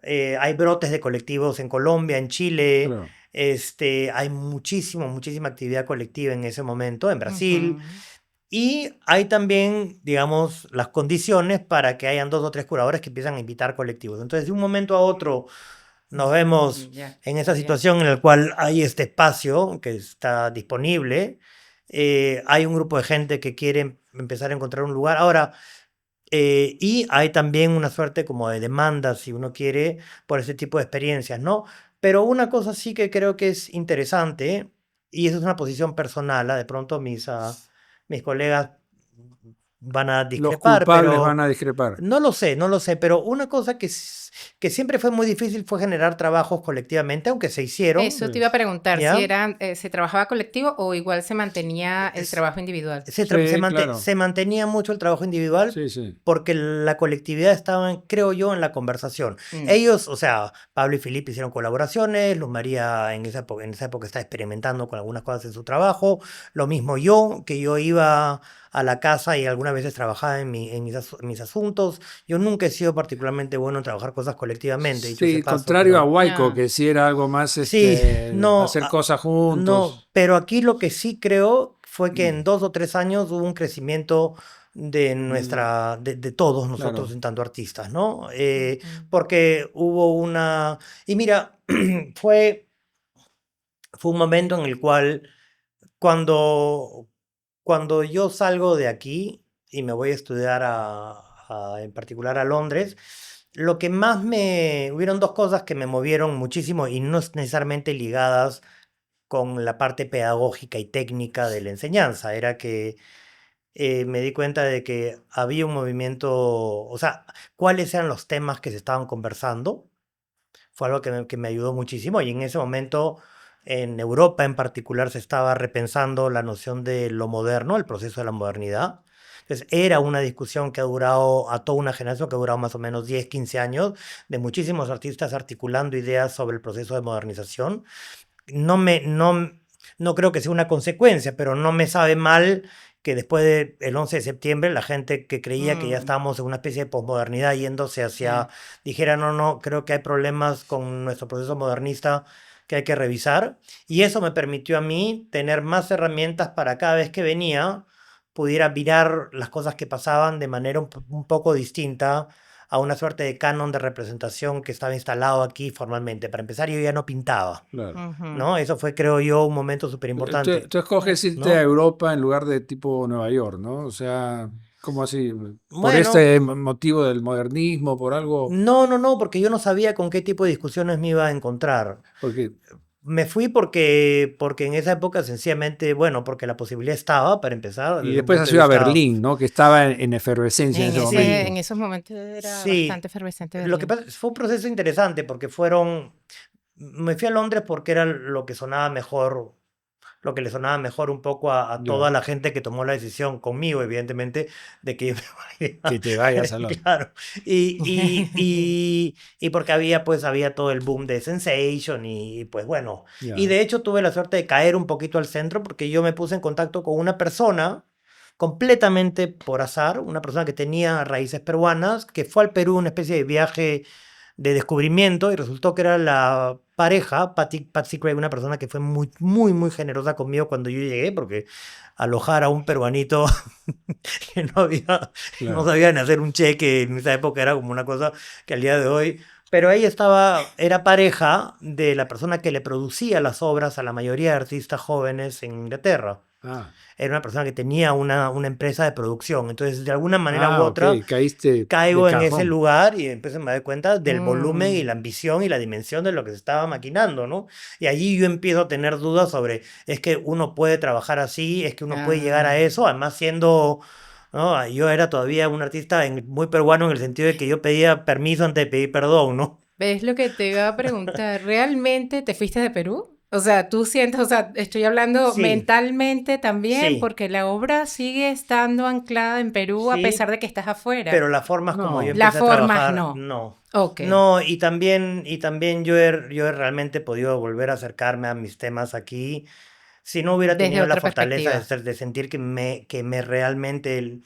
Hay brotes de colectivos en Colombia, en Chile. Claro. Hay muchísima actividad colectiva en ese momento, en Brasil. Ujú. Y hay también, digamos, las condiciones para que hayan 2 o 3 curadores que empiezan a invitar colectivos. Entonces, de un momento a otro, nos vemos Ya, en esa ya. situación en la cual hay este espacio que está disponible. Hay un grupo de gente que quiere empezar a encontrar un lugar. Ahora, y hay también una suerte como de demanda, si uno quiere, por ese tipo de experiencias, ¿no? Pero una cosa sí que creo que es interesante, y eso es una posición personal, de pronto mis colegas van a Los discrepar, culpables pero van a discrepar. no lo sé, pero una cosa que siempre fue muy difícil fue generar trabajos colectivamente, aunque se hicieron, Eso te iba a Sí, preguntar, si ¿ya? era, se trabajaba colectivo o igual se mantenía el trabajo individual. sí, claro. Se mantenía mucho el trabajo individual Sí, sí. porque la colectividad estaba, creo yo, en la conversación. Mm. Ellos, o sea, Pablo y Felipe hicieron colaboraciones, Luz María en esa época está experimentando con algunas cosas en su trabajo, lo mismo yo, que yo iba a la casa y algunas veces trabajaba mis asuntos. Yo nunca he sido particularmente bueno en trabajar cosas colectivamente, dicho ese Sí, paso, contrario a pero Huayco, Ah, que sí era algo más sí, no, hacer cosas no, juntos. pero aquí lo que sí creo fue que en Mm, 2 o 3 años hubo un crecimiento mm, de todos nosotros claro. en tanto artistas, ¿no? ujú. Porque hubo una... Y mira, fue, fue un momento en el cual cuando, cuando yo salgo de aquí y me voy a estudiar en particular a Londres, lo que más hubieron 2 cosas que me movieron muchísimo y no necesariamente ligadas con la parte pedagógica y técnica de la enseñanza. Era que me di cuenta de que había un movimiento, o sea, cuáles eran los temas que se estaban conversando. Fue algo que me ayudó muchísimo y en ese momento en Europa en particular se estaba repensando la noción de lo moderno, el proceso de la modernidad. Entonces era una discusión que ha durado a toda una generación, que ha durado más o menos 10 15 años, de muchísimos artistas articulando ideas sobre el proceso de modernización. No me, no, no creo que sea una consecuencia, pero no me sabe mal que después del 11 de septiembre la gente que creía que ya Mm, estábamos en una especie de posmodernidad yéndose hacia, ya. dijera, no, creo que hay problemas con nuestro proceso modernista que hay que revisar. Y eso me permitió a mí tener más herramientas para cada vez que venía pudiera mirar las cosas que pasaban de manera un poco distinta a una suerte de canon de representación que estaba instalado aquí formalmente. Para empezar, yo ya no pintaba, Claro. Ujú. ¿no? Eso fue, creo yo, un momento súper Tú, importante, tú escoges irte a ¿no? Europa en lugar de tipo Nueva York, ¿no? O sea, ¿cómo así? ¿Por Bueno, este motivo del modernismo, por algo? no, porque yo no sabía con qué tipo de discusiones me iba a encontrar. Porque, Me fui porque en esa época sencillamente, bueno, porque la posibilidad estaba para empezar. Y Desde un después punto has de ido a vista. Berlín, ¿no? Que estaba en efervescencia en ese momento. En esos momentos era Sí, bastante efervescente lo que Berlín. pasa fue un proceso interesante porque me fui a Londres porque era lo que sonaba mejor, lo que le sonaba mejor un poco a toda Ya, la gente que tomó la decisión conmigo, evidentemente, de que yo me que vaya. te vayas a Londres. Claro. Y porque había todo el boom de Sensation y pues bueno. Y Ya. de hecho tuve la suerte de caer un poquito al centro porque yo me puse en contacto con una persona completamente por azar, una persona que tenía raíces peruanas, que fue al Perú una especie de viaje de descubrimiento y resultó que era la pareja, Patsy Craig, una persona que fue muy, muy, muy generosa conmigo cuando yo llegué, porque alojar a un peruanito que no Claro. sabía ni hacer un cheque en esa época era como una cosa que al día de hoy... Pero ella era pareja de la persona que le producía las obras a la mayoría de artistas jóvenes en Inglaterra. Ah, Era una persona que tenía una empresa de producción. Entonces, de alguna manera u ok, otra, caíste de caigo en ese cajón. lugar y empiezo a me dar cuenta del volumen y Mm, la ambición y la dimensión de lo que se estaba maquinando, ¿no? Y allí yo empiezo a tener dudas sobre, es que uno puede trabajar así, es que uno puede llegar a ah. eso, además siendo, ¿no? Yo era todavía un artista muy peruano en el sentido de que yo pedía permiso antes de pedir perdón, ¿no? ¿Ves lo que te iba a preguntar? ¿Realmente te fuiste de Perú? O sea, tú sientes, o sea, estoy hablando Sí, mentalmente también, sí, porque la obra sigue estando anclada en Perú a pesar sí, de que estás afuera. pero las formas como yo No, Las empecé a formas trabajar, no. no. Ok, No, y también yo he realmente podido volver a acercarme a mis temas aquí si no hubiera desde tenido la otra fortaleza perspectiva. de sentir que me realmente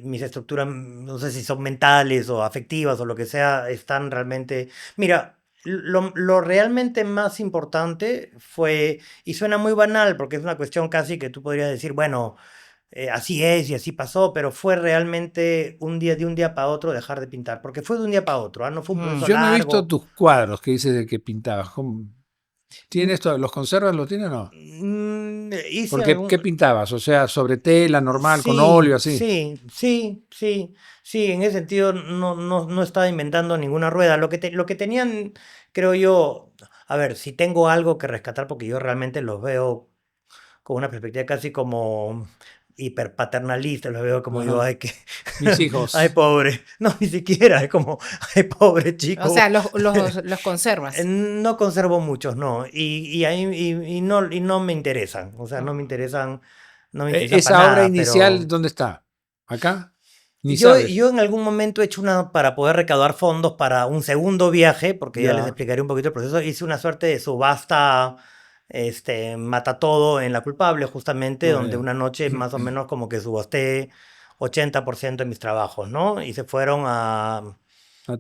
mis estructuras, no sé si son mentales o afectivas o lo que sea, están realmente... Mira, lo realmente más importante fue, y suena muy banal porque es una cuestión casi que tú podrías decir, bueno, así es y así pasó, pero fue realmente de un día para otro dejar de pintar, porque fue de un día para otro, no fue un proceso yo no he visto largo. tus cuadros que dices de que pintabas. ¿Tienes ¿Los conservas? ¿Los tienes o no? Hice Porque, ¿qué algún... pintabas? O sea, sobre tela, normal, con Sí, óleo, así. sí, sí, sí, sí, en ese sentido no estaba inventando ninguna rueda. Lo que tenían, creo yo, a ver, si tengo algo que rescatar, porque yo realmente los veo con una perspectiva casi como hiperpaternalista, los veo como digo, Ajá. ay, que, Mis ay, hijos. pobre, no, ni siquiera, es como, ay, pobre O chico. sea, los conservas. No conservo muchos, no, y no me interesan, o sea, no me interesan para ¿Esa obra nada, inicial pero dónde está? ¿Acá? Ni yo sabes. en algún momento he hecho para poder recaudar fondos para un segundo viaje, porque ya les Ya. explicaré un poquito el proceso, hice una suerte de subasta, mata todo en La Culpable, justamente, Ah, donde ya. una noche más o menos como que subasté 80% de mis trabajos, ¿no? Y se fueron A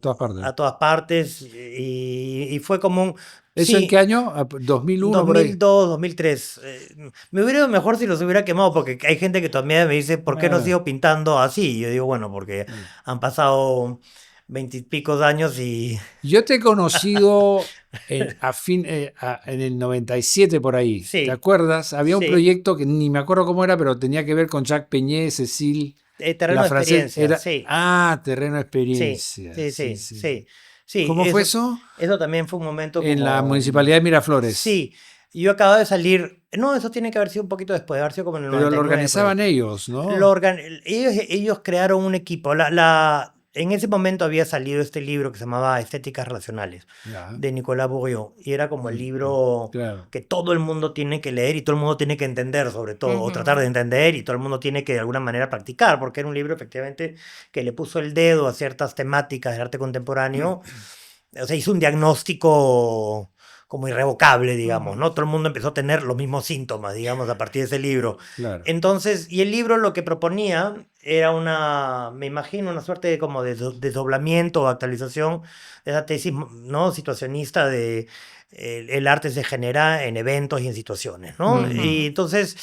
todas partes. a todas partes y fue como un... ¿Eso en qué Sí, año? ¿2001 por ahí? 2002, 2003. Me hubiera ido mejor si los hubiera quemado, porque hay gente que todavía me dice, ¿por qué no Ah, sigo pintando así? Y yo digo, bueno, porque ah. han pasado 20 y pico de años y... Yo te he conocido en el 97 por ahí. ¿Te Sí, acuerdas? Había un sí. proyecto que ni me acuerdo cómo era, pero tenía que ver con Jacques Peñé, Cecil, Terreno la de francesa. experiencia, sí, Terreno de sí, experiencia. sí, Sí, sí, sí, sí. sí. Sí, ¿Cómo fue eso? eso también fue un momento En la como... Municipalidad de Miraflores. Sí, yo acababa de salir... No, eso tiene que haber sido un poquito después, de haber sido como en el Pero lo 99 por ahí. organizaban ellos, Lo ¿no? organ- ellos crearon un equipo. En ese momento había salido este libro que se llamaba Estéticas Relacionales, Ya. de Nicolas Bourriaud, y era como el Mm, libro claro. que todo el mundo tiene que leer y todo el mundo tiene que entender, sobre todo, o tratar de Ujú. entender, y todo el mundo tiene que de alguna manera practicar, porque era un libro efectivamente que le puso el dedo a ciertas temáticas del arte contemporáneo. O sea, hizo un diagnóstico como irrevocable, digamos, Ujú. ¿no? Todo el mundo empezó a tener los mismos síntomas, digamos, a partir de ese libro. Claro. Entonces, y el libro lo que proponía era me imagino, una suerte de como de desdoblamiento o actualización de esa tesis, ¿no? Situacionista de el arte se genera en eventos y en situaciones, ¿no? Ujú. Y Ujú. entonces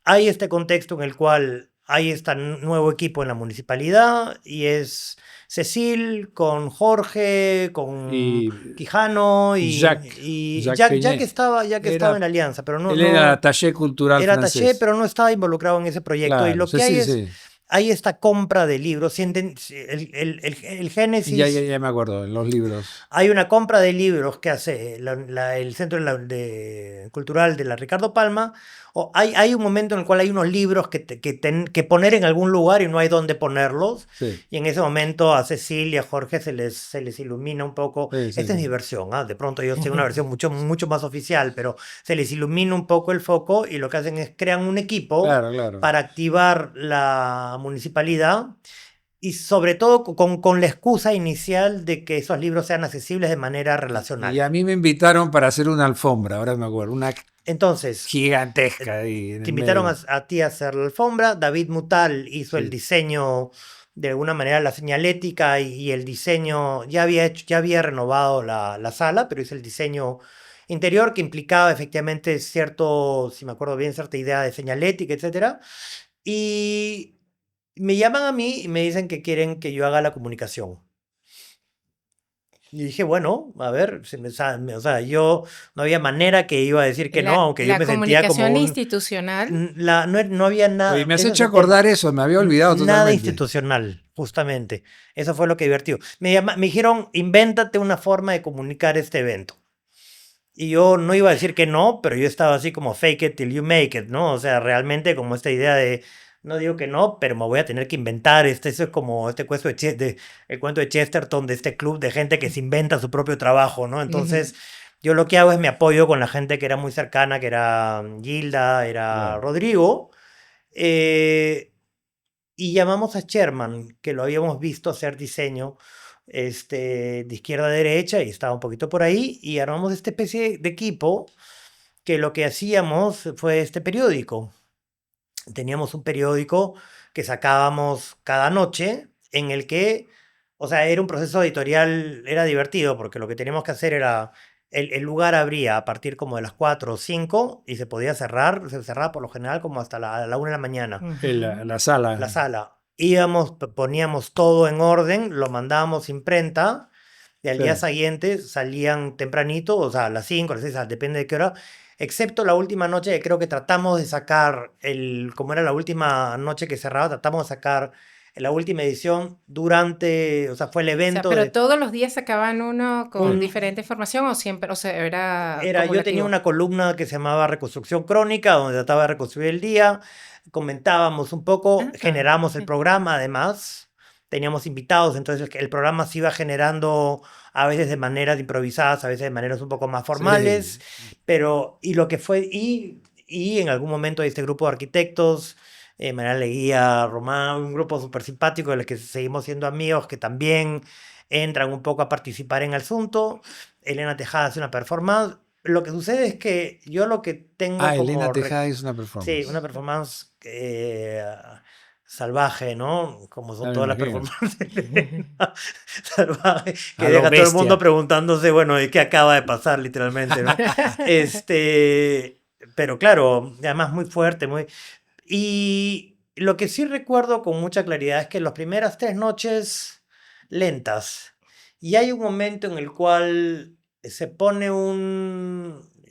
hay este contexto en el cual hay este nuevo equipo en la municipalidad y es Cecil con Jorge, con Y Quijano Jacques, y Jacques ya que Peñé. estaba, ya que estaba en Era, la alianza, pero él era no taller cultural era taché, francés. pero no estaba involucrado en ese proyecto. Y Claro, lo sí, que hay sí, es, sí. hay esta compra de libros. El génesis... Ya me acuerdo, en los libros. Hay una compra de libros que hace el Centro Cultural de la Ricardo Palma. Hay un momento en el cual hay unos libros que poner en algún lugar y no hay dónde ponerlos. Sí. Y en ese momento a Cecilia, a Jorge se les ilumina un poco. Sí, Esta sí. es mi versión. De pronto yo tengo una versión mucho más oficial, pero se les ilumina un poco el foco y lo que hacen es crean un equipo Claro. para activar la municipalidad. Y sobre todo con la excusa inicial de que esos libros sean accesibles de manera relacional. Y a mí me invitaron para hacer una alfombra, ahora me acuerdo, una Entonces, gigantesca ahí en te el invitaron medio. a ti a hacer la alfombra. David Mutal hizo el Sí. diseño, de alguna manera la señalética y el diseño. Ya había renovado la sala, pero hizo el diseño interior que implicaba efectivamente cierto, si me acuerdo bien, cierta idea de señalética, etc. Y me llaman a mí y me dicen que quieren que yo haga la comunicación. Y dije, bueno, a ver, o sea, yo no había manera que iba a decir que no, aunque yo La me sentía como comunicación un... institucional. No había Oye, nada, me has eso hecho sentía acordar eso, me había olvidado nada totalmente. institucional, justamente. Eso fue lo que divertió. Me dijeron, invéntate una forma de comunicar este evento. Y yo no iba a decir que no, pero yo estaba así como fake it till you make it, ¿no? O sea, realmente como esta idea de, no digo que no, pero me voy a tener que inventar. Eso es como este cuento el cuento de Chesterton, de este club de gente que se inventa su propio trabajo, ¿no? Entonces, yo lo que hago es me apoyo con la gente que era muy cercana, que era Gilda, era Claro. Rodrigo, y llamamos a Sherman, que lo habíamos visto hacer diseño de izquierda a derecha y estaba un poquito por ahí, y armamos esta especie de equipo que lo que hacíamos fue este periódico. Teníamos un periódico que sacábamos cada noche en el que, o sea, era un proceso editorial, era divertido porque lo que teníamos que hacer era, el lugar abría a partir como de las 4 o 5 y se podía cerrar, se cerraba por lo general como hasta la 1 de la mañana. La sala. La sala. Íbamos, poníamos todo en orden, lo mandábamos imprenta y al día Sí. siguiente salían tempranito, o sea, a las 5, a las 6, depende de qué hora, excepto la última noche que creo que tratamos de sacar, como era la última noche que cerraba, tratamos de sacar la última edición durante, o sea, fue el O sea, evento pero de... todos los días sacaban uno con Un, diferente información o siempre, o sea, era yo tenía acumulativo. una columna que se llamaba Reconstrucción Crónica, donde trataba de reconstruir el día, comentábamos un poco, generamos el programa además, teníamos invitados, entonces el programa se iba generando a veces de maneras improvisadas, a veces de maneras un poco más formales, Sí. pero, y lo que fue, y en algún momento este grupo de arquitectos, María Leguía, Román, un grupo súper simpático del que seguimos siendo amigos, que también entran un poco a participar en el asunto. Elena Tejada hace una performance. Lo que sucede es que yo lo que tengo como... Elena Tejada hizo una Sí, performance. una performance salvaje, ¿no? Como son Ya me todas las imagino. performances de Elena, salvaje, que A lo deja a todo el mundo bestia. preguntándose, bueno, ¿y qué acaba de pasar literalmente, no? Pero claro, además muy fuerte, muy... Y lo que sí recuerdo con mucha claridad es que las primeras 3 noches lentas. Y hay un momento en el cual se pone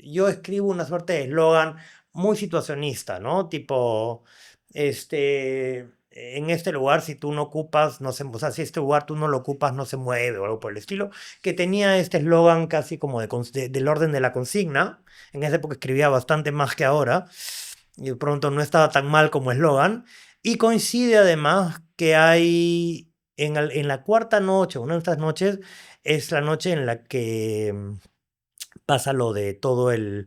yo escribo una suerte de eslogan muy situacionista, ¿no? Tipo, en este lugar si tú no ocupas, no se, o sea, si este lugar tú no lo ocupas, no se mueve o algo por el estilo, que tenía este eslogan casi como del orden de la consigna. En esa época escribía bastante más que ahora y de pronto no estaba tan mal como eslogan. Y coincide además que hay en la cuarta noche, una de estas noches, es la noche en la que pasa lo de todo el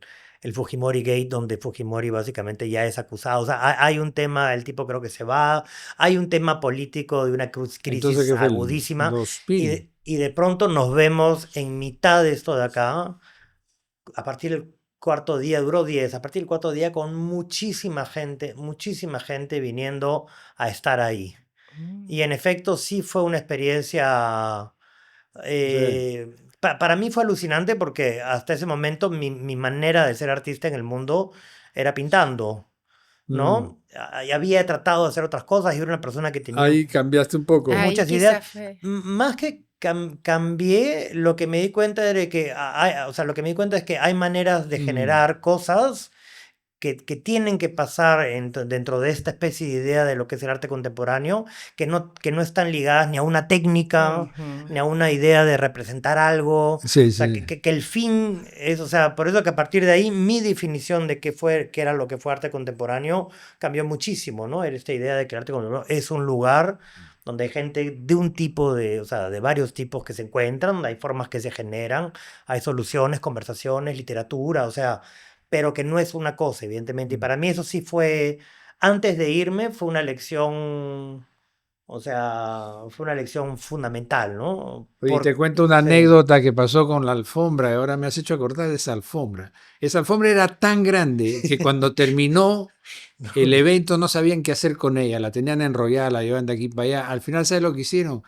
Fujimori Gate, donde Fujimori básicamente ya es acusado. O sea, hay un tema, el tipo creo que se va, hay un tema político de una Entonces, crisis ¿qué fue? agudísima, 2000. y de pronto nos vemos en mitad de esto de acá, a partir del cuarto día, duró 10, a partir del cuarto día con muchísima gente viniendo a estar ahí. Y en efecto sí fue una experiencia, Sí. para mí fue alucinante porque hasta ese momento mi manera de ser artista en el mundo era pintando, Mm. ¿no? Y había tratado de hacer otras cosas y era una persona que tenía Ahí cambiaste un poco. Ahí muchas ideas. quizás fue. Más que cambié, lo que me di cuenta era que, o sea, lo que me di cuenta es que hay maneras de Mm. generar cosas que tienen que pasar dentro de esta especie de idea de lo que es el arte contemporáneo, que no están ligadas ni a una técnica, ni a una idea de representar algo. Sí, O sea, sí. que el fin es, o sea, por eso que a partir de ahí mi definición de qué era lo que fue arte contemporáneo cambió muchísimo, ¿no? Era esta idea de que el arte contemporáneo es un lugar donde hay gente de un tipo o sea, de varios tipos que se encuentran, donde hay formas que se generan, hay soluciones, conversaciones, literatura, o sea, pero que no es una cosa, evidentemente. Y para mí eso sí fue, antes de irme, fue una lección, o sea, fue una lección fundamental, ¿no? Oye, te cuento una anécdota que pasó con la alfombra y ahora me has hecho acordar de esa alfombra. Esa alfombra era tan grande que cuando terminó el evento no sabían qué hacer con ella. La tenían enrollada, la llevaban de aquí para allá. Al final, ¿sabes lo que hicieron?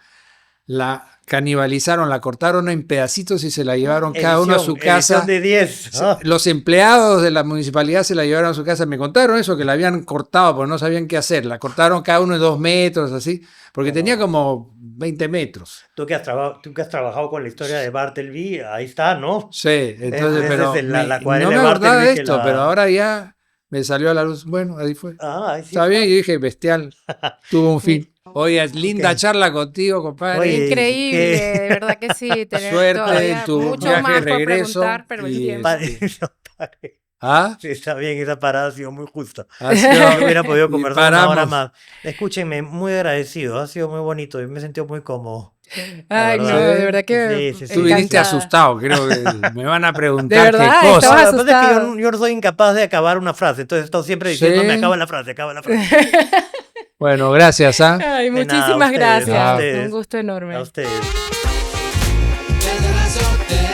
La canibalizaron, la cortaron en pedacitos y se la llevaron cada uno a su casa. Edición de 10. Los empleados de la municipalidad se la llevaron a su casa. Me contaron eso, que la habían cortado porque no sabían qué hacer. La cortaron cada uno de 2 metros, así, porque tenía como 20 metros. Tú que has trabajado con la historia de Bartleby, ahí está, ¿no? Sí, entonces, pero no me acordaba de esto, pero ahora ya me salió a la luz. Bueno, ahí fue. Sí, está bien, y dije, bestial, tuvo un fin. Oye, linda charla contigo, compadre. Oye, increíble, de verdad que sí. Suerte en tu mucho viaje más de regreso. Por preguntar, pero el tiempo. ¿Ah? Sí, está bien, esa parada ha sido muy justa. No hubiera podido conversar una hora más. Escúchenme, muy agradecido, ha sido muy bonito y me he sentido muy cómodo. Ay, no, de verdad que sí. Tú viniste asustado, creo que me van a preguntar ¿De verdad? qué cosa. ¿Estabas Lo que pasa es asustado? que yo no soy incapaz de acabar una frase, entonces estoy siempre diciendo, ¿Sí? me acaba la frase. Bueno, gracias, ¿ah? Ay, De nada, muchísimas a ustedes, gracias. a ustedes. Un gusto enorme. A ustedes. Desde la azotea.